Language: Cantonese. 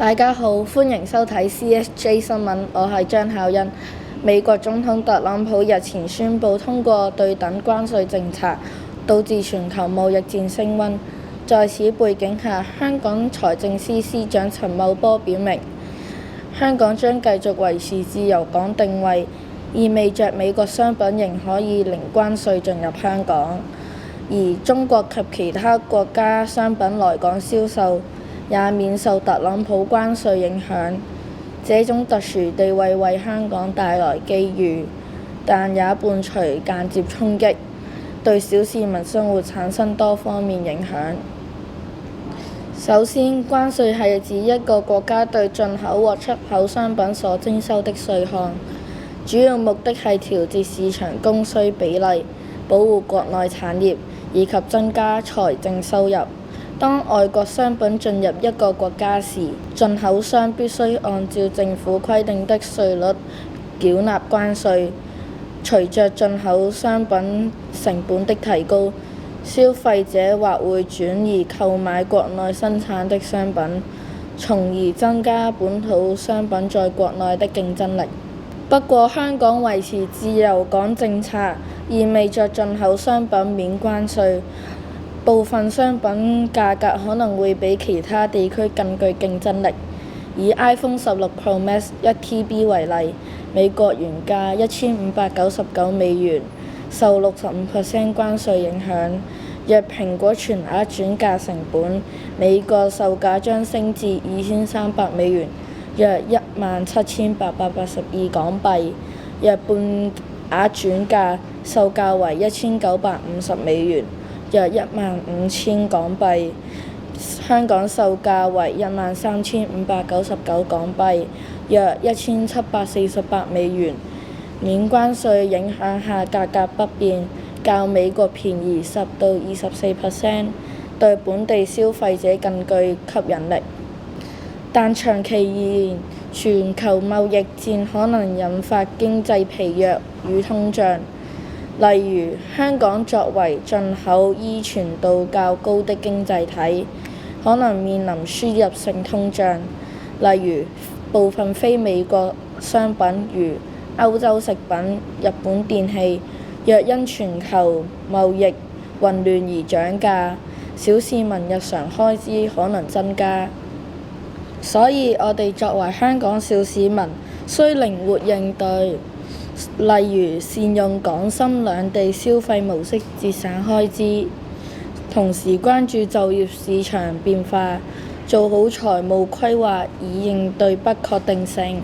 大家好，歡迎收睇 CSJ 新聞，我係張巧欣。美國總統特朗普日前宣布通過對等關稅政策，導致全球貿易戰升溫。在此背景下，香港財政司司長陳茂波表明，香港將繼續維持自由港定位，意味着美國商品仍可以零關稅進入香港，而中國及其他國家商品來港銷售也免受特朗普關稅影響。這種特殊地位為香港帶來機遇，但也伴隨間接衝擊，對小市民生活產生多方面影響。首先，關稅係指一個國家對進口或出口商品所徵收的稅項，主要目的係調節市場供需比例，保護國內產業，以及增加財政收入。當外國商品進入一個國家時，進口商必須按照政府規定的稅率繳納關稅。隨着進口商品成本的提高，消費者或會轉移購買國內生產的商品，從而增加本土商品在國內的競爭力。不過，香港維持自由港政策，意味着進口商品免關稅，部分商品價格可能會比其他地區更具競爭力。以 iPhone 16 Pro Max 1TB 為例，美國原價1599美元，受65% 關稅影響。若蘋果全額轉嫁成本，美國售價將升至2300美元，約17,882港幣；若半額轉嫁，售價為1950美元，約15,000港幣。香港售價為13,599港幣，約1748美元。免關稅影響下價格不變，較美國便宜10到24%，對本地消費者更具吸引力。但長期而言，全球貿易戰可能引發經濟疲弱與通脹。例如，香港作為進口依存度較高的經濟體，可能面臨輸入性通脹。例如，部分非美國商品如歐洲食品、日本電器，若因全球貿易混亂而漲價，小市民日常開支可能增加。所以我哋作為香港小市民，需靈活應對。例如善用港深兩地消費模式節省開支，同時關注就業市場變化，做好財務規劃以應對不確定性。